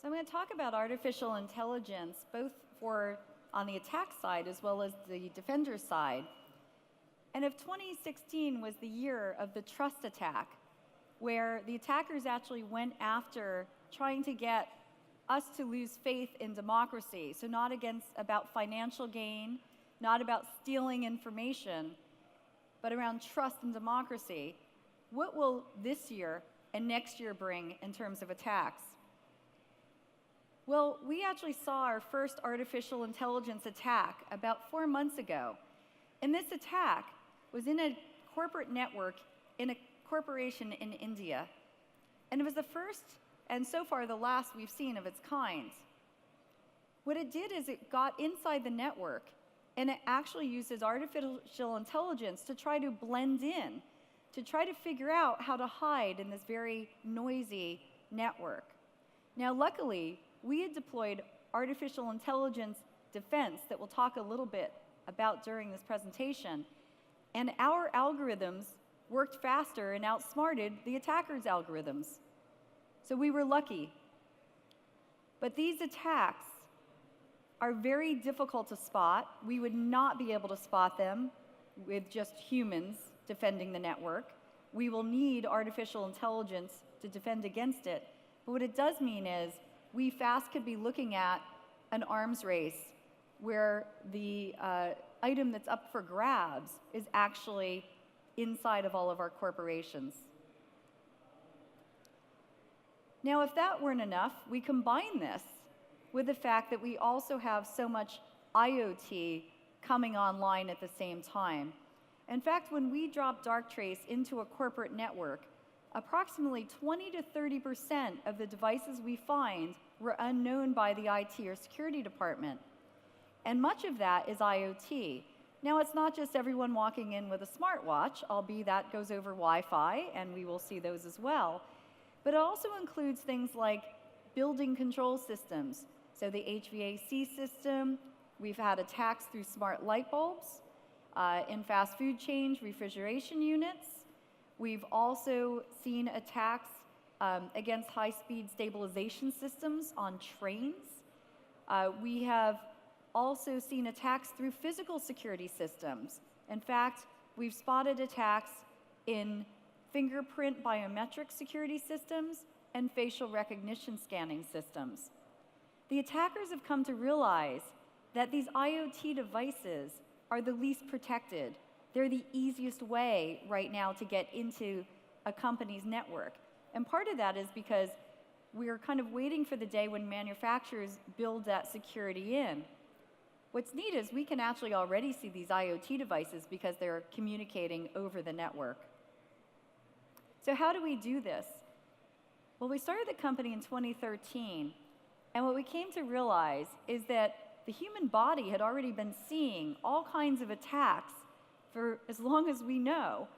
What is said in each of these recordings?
So I'm going to talk about artificial intelligence, both on the attack side as well as the defender side. And if 2016 was the year of the trust attack, where the attackers actually went after trying to get us to lose faith in democracy, so not about financial gain, not about stealing information, but around trust and democracy, what will this year and next year bring in terms of attacks? Well, we actually saw our first artificial intelligence attack about 4 months ago. And this attack was in a corporate network in a corporation in India. And it was the first, and so far the last we've seen of its kind. What it did is it got inside the network, and it actually uses artificial intelligence to try to blend in, to try to figure out how to hide in this very noisy network. Now, luckily, we had deployed artificial intelligence defense that we'll talk a little bit about during this presentation, and our algorithms worked faster and outsmarted the attackers' algorithms. So we were lucky. But these attacks are very difficult to spot. We would not be able to spot them with just humans defending the network. We will need artificial intelligence to defend against it. But what it does mean is we fast could be looking at an arms race where the item that's up for grabs is actually inside of all of our corporations. Now, if that weren't enough, we combine this with the fact that we also have so much IoT coming online at the same time. In fact, when we drop Darktrace into a corporate network, approximately 20 to 30% of the devices we find were unknown by the IT or security department. And much of that is IoT. Now, it's not just everyone walking in with a smartwatch, albeit that goes over Wi-Fi, and we will see those as well. But it also includes things like building control systems. So the HVAC system, we've had attacks through smart light bulbs, in fast food chains, refrigeration units. We've also seen attacks against high-speed stabilization systems on trains. We have also seen attacks through physical security systems. In fact, we've spotted attacks in fingerprint biometric security systems and facial recognition scanning systems. The attackers have come to realize that these IoT devices are the least protected. They're the easiest way right now to get into a company's network. And part of that is because we're kind of waiting for the day when manufacturers build that security in. What's neat is we can actually already see these IoT devices because they're communicating over the network. So how do we do this? Well, we started the company in 2013, and what we came to realize is that the human body had already been seeing all kinds of attacks for as long as we know.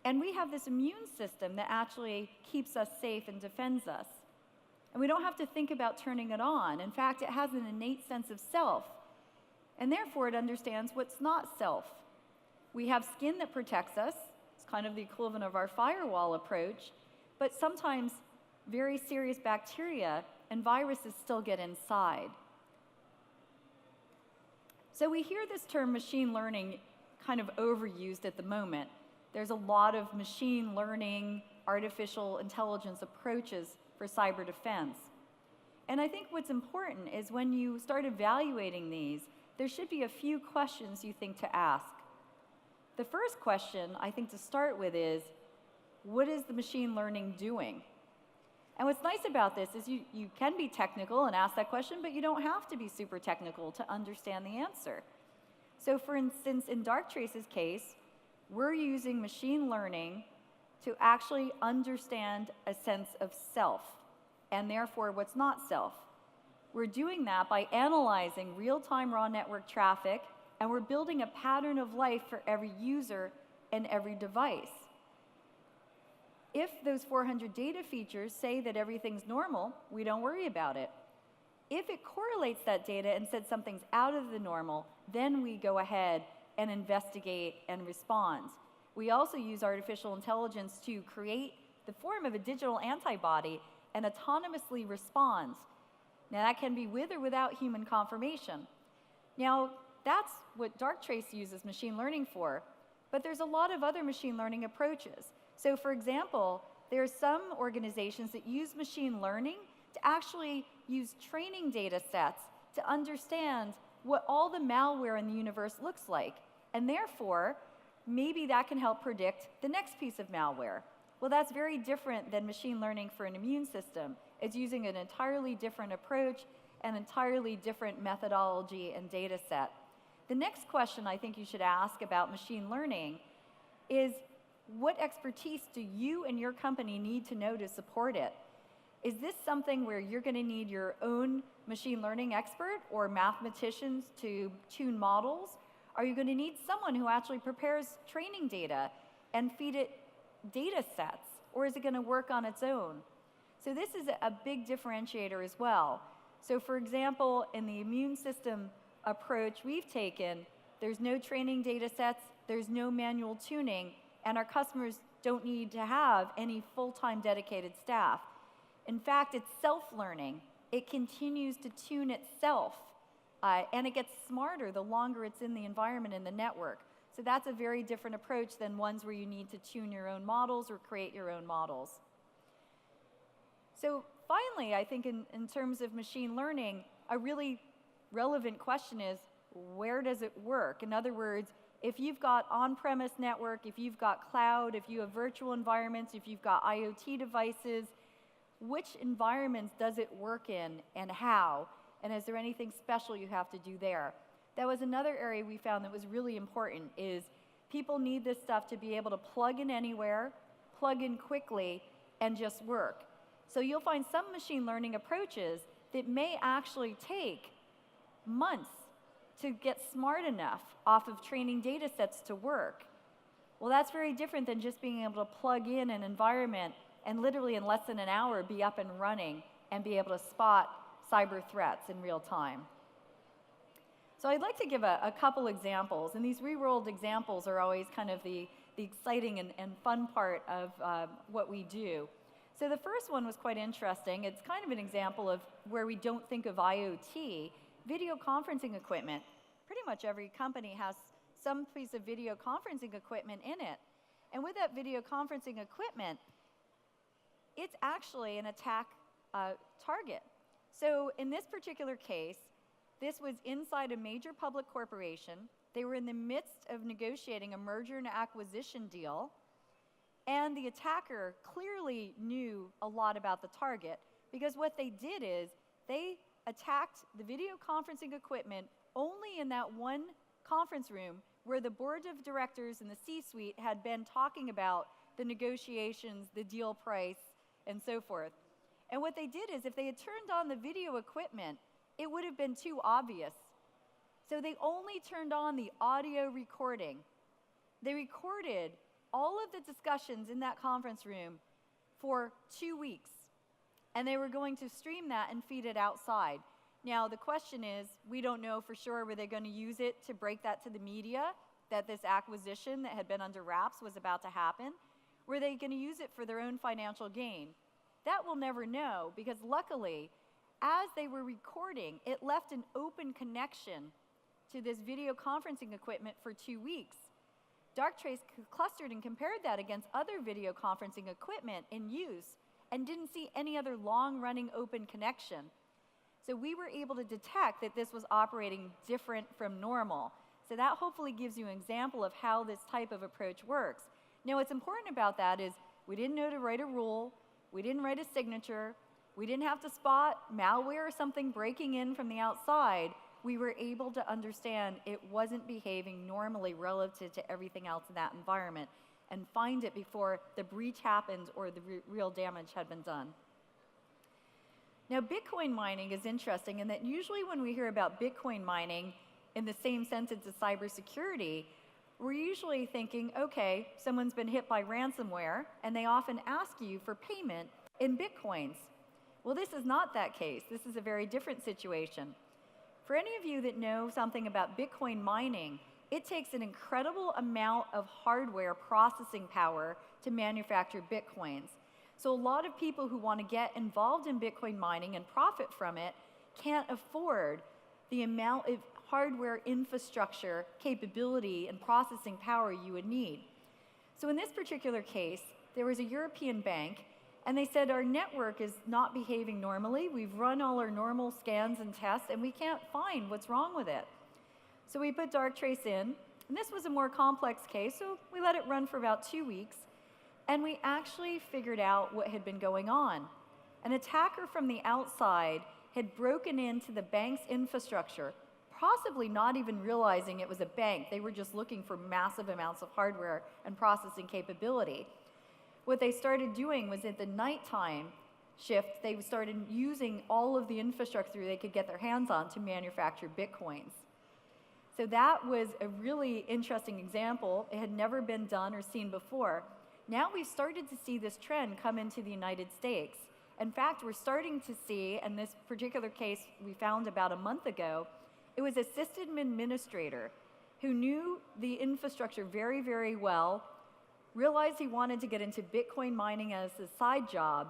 And we have this immune system that actually keeps us safe and defends us. And we don't have to think about turning it on. In fact, it has an innate sense of self. And therefore, it understands what's not self. We have skin that protects us. It's kind of the equivalent of our firewall approach. But sometimes very serious bacteria and viruses still get inside. So we hear this term machine learning kind of overused at the moment. There's a lot of machine learning, artificial intelligence approaches for cyber defense. And I think what's important is when you start evaluating these, there should be a few questions you think to ask. The first question I think to start with is, what is the machine learning doing? And what's nice about this is you can be technical and ask that question, but you don't have to be super technical to understand the answer. So for instance, in Darktrace's case, we're using machine learning to actually understand a sense of self, and therefore what's not self. We're doing that by analyzing real-time raw network traffic, and we're building a pattern of life for every user and every device. If those 400 data features say that everything's normal, we don't worry about it. If it correlates that data and said something's out of the normal, then we go ahead and investigate and respond. We also use artificial intelligence to create the form of a digital antibody and autonomously responds. Now that can be with or without human confirmation. Now that's what Darktrace uses machine learning for, but there's a lot of other machine learning approaches. So for example, there are some organizations that use machine learning to actually use training data sets to understand what all the malware in the universe looks like. And therefore, maybe that can help predict the next piece of malware. Well, that's very different than machine learning for an immune system. It's using an entirely different approach, an entirely different methodology and data set. The next question I think you should ask about machine learning is, what expertise do you and your company need to know to support it? Is this something where you're going to need your own machine learning expert or mathematicians to tune models? Are you going to need someone who actually prepares training data and feed it data sets? Or is it going to work on its own? So this is a big differentiator as well. So for example, in the immune system approach we've taken, there's no training data sets, there's no manual tuning, and our customers don't need to have any full-time dedicated staff. In fact, it's self-learning. It continues to tune itself, and it gets smarter the longer it's in the environment in the network. So that's a very different approach than ones where you need to tune your own models or create your own models. So finally, I think in terms of machine learning, a really relevant question is, where does it work? In other words, if you've got on-premise network, if you've got cloud, if you have virtual environments, if you've got IoT devices, which environments does it work in and how? And is there anything special you have to do there? That was another area we found that was really important, is people need this stuff to be able to plug in anywhere, plug in quickly, and just work. So you'll find some machine learning approaches that may actually take months to get smart enough off of training data sets to work. Well, that's very different than just being able to plug in an environment and literally in less than an hour be up and running and be able to spot cyber threats in real time. So I'd like to give a couple examples, and these real-world examples are always kind of the exciting and fun part of what we do. So the first one was quite interesting. It's kind of an example of where we don't think of IoT, video conferencing equipment. Pretty much every company has some piece of video conferencing equipment in it. And with that video conferencing equipment, it's actually an attack target. So in this particular case, this was inside a major public corporation. They were in the midst of negotiating a merger and acquisition deal, and the attacker clearly knew a lot about the target, because what they did is they attacked the video conferencing equipment only in that one conference room where the board of directors and the C-suite had been talking about the negotiations, the deal price, and so forth. And what they did is, if they had turned on the video equipment, it would have been too obvious. So they only turned on the audio recording. They recorded all of the discussions in that conference room for 2 weeks. And they were going to stream that and feed it outside. Now, the question is, we don't know for sure, were they going to use it to break that to the media, that this acquisition that had been under wraps was about to happen? Were they going to use it for their own financial gain? That we'll never know, because luckily, as they were recording, it left an open connection to this video conferencing equipment for 2 weeks. Darktrace clustered and compared that against other video conferencing equipment in use and didn't see any other long-running open connection. So we were able to detect that this was operating different from normal. So that hopefully gives you an example of how this type of approach works. Now, what's important about that is we didn't know to write a rule, we didn't write a signature, we didn't have to spot malware or something breaking in from the outside. We were able to understand it wasn't behaving normally relative to everything else in that environment and find it before the breach happened or the real damage had been done. Now, Bitcoin mining is interesting in that usually when we hear about Bitcoin mining in the same sentence as cybersecurity, we're usually thinking, okay, someone's been hit by ransomware, and they often ask you for payment in Bitcoins. Well, this is not that case. This is a very different situation. For any of you that know something about Bitcoin mining, it takes an incredible amount of hardware processing power to manufacture Bitcoins. So a lot of people who want to get involved in Bitcoin mining and profit from it can't afford the amount of hardware infrastructure capability and processing power you would need. So in this particular case, there was a European bank, and they said, our network is not behaving normally. We've run all our normal scans and tests, and we can't find what's wrong with it. So we put Darktrace in, and this was a more complex case, so we let it run for about 2 weeks, and we actually figured out what had been going on. An attacker from the outside had broken into the bank's infrastructure, possibly not even realizing it was a bank. They were just looking for massive amounts of hardware and processing capability. What they started doing was at the nighttime shift, they started using all of the infrastructure they could get their hands on to manufacture Bitcoins. So that was a really interesting example. It had never been done or seen before. Now we've started to see this trend come into the United States. In fact, we're starting to see, and this particular case we found about a month ago, it was a system administrator who knew the infrastructure very, very well, realized he wanted to get into Bitcoin mining as a side job,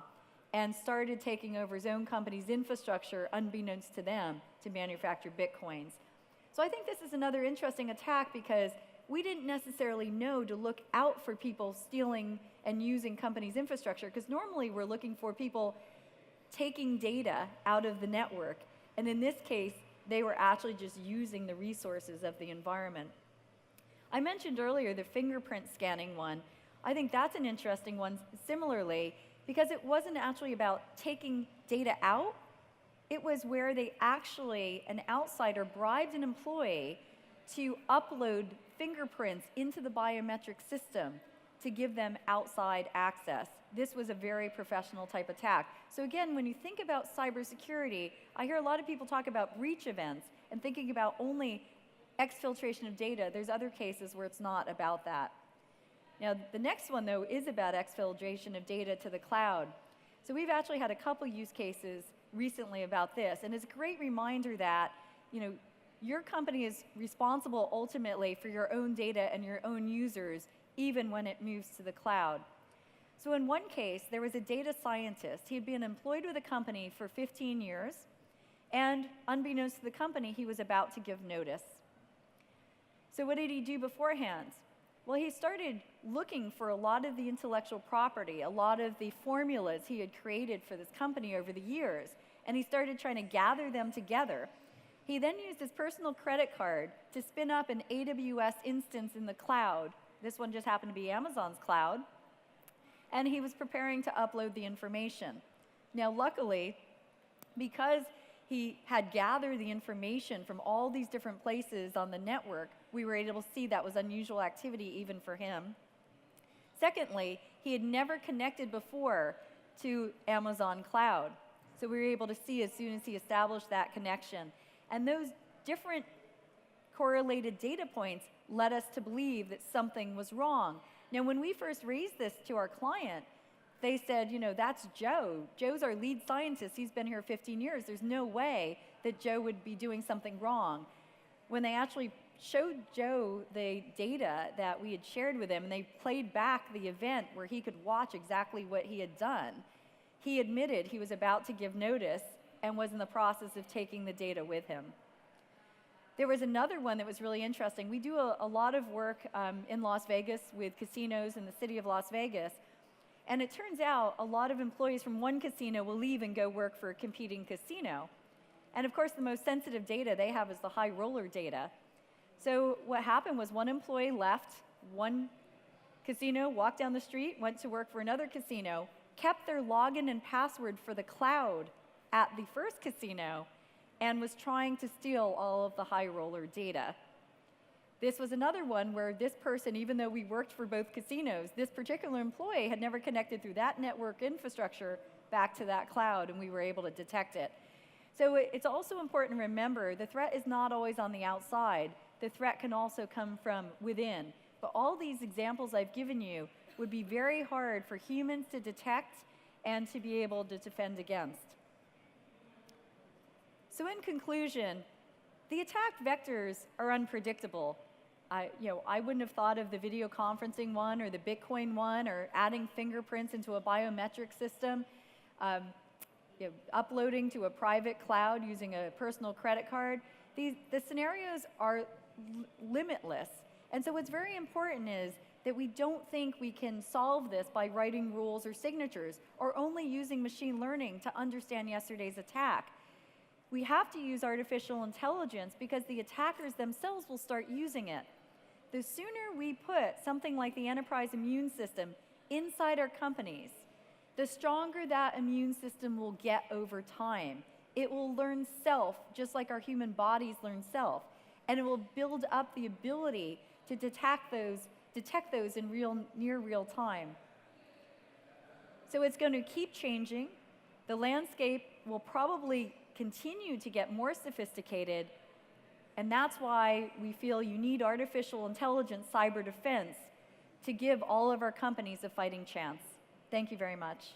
and started taking over his own company's infrastructure unbeknownst to them to manufacture Bitcoins. So I think this is another interesting attack because we didn't necessarily know to look out for people stealing and using companies' infrastructure, because normally we're looking for people taking data out of the network. And in this case, they were actually just using the resources of the environment. I mentioned earlier the fingerprint scanning one. I think that's an interesting one similarly, because it wasn't actually about taking data out. It was where they actually, an outsider, bribed an employee to upload fingerprints into the biometric system to give them outside access. This was a very professional type attack. So again, when you think about cybersecurity, I hear a lot of people talk about breach events and thinking about only exfiltration of data. There's other cases where it's not about that. Now, the next one, though, is about exfiltration of data to the cloud. So we've actually had a couple use cases recently about this, and it's a great reminder that, your company is responsible ultimately for your own data and your own users, even when it moves to the cloud. So in one case, there was a data scientist. He had been employed with a company for 15 years, and unbeknownst to the company, he was about to give notice. So what did he do beforehand? Well, he started looking for a lot of the intellectual property, a lot of the formulas he had created for this company over the years, and he started trying to gather them together. He then used his personal credit card to spin up an AWS instance in the cloud. This one just happened to be Amazon's cloud. And he was preparing to upload the information. Now, luckily, because he had gathered the information from all these different places on the network, we were able to see that was unusual activity even for him. Secondly, he had never connected before to Amazon Cloud. So we were able to see as soon as he established that connection. And those different correlated data points led us to believe that something was wrong. Now, when we first raised this to our client, they said, that's Joe. Joe's our lead scientist. He's been here 15 years. There's no way that Joe would be doing something wrong. When they actually showed Joe the data that we had shared with him, and they played back the event where he could watch exactly what he had done, he admitted he was about to give notice and was in the process of taking the data with him. There was another one that was really interesting. We do a lot of work in Las Vegas with casinos in the city of Las Vegas. And it turns out a lot of employees from one casino will leave and go work for a competing casino. And of course, the most sensitive data they have is the high roller data. So what happened was one employee left one casino, walked down the street, went to work for another casino, kept their login and password for the cloud at the first casino, and was trying to steal all of the high roller data. This was another one where this person, even though we worked for both casinos, this particular employee had never connected through that network infrastructure back to that cloud, and we were able to detect it. So it's also important to remember the threat is not always on the outside. The threat can also come from within. But all these examples I've given you would be very hard for humans to detect and to be able to defend against. So in conclusion, the attack vectors are unpredictable. I wouldn't have thought of the video conferencing one or the Bitcoin one or adding fingerprints into a biometric system. uploading to a private cloud using a personal credit card. The scenarios are limitless. And so what's very important is that we don't think we can solve this by writing rules or signatures or only using machine learning to understand yesterday's attack. We have to use artificial intelligence because the attackers themselves will start using it. The sooner we put something like the enterprise immune system inside our companies, the stronger that immune system will get over time. It will learn self, just like our human bodies learn self, and it will build up the ability to detect those in near real time. So it's going to keep changing. The landscape will probably continue to get more sophisticated, and that's why we feel you need artificial intelligence cyber defense to give all of our companies a fighting chance. Thank you very much.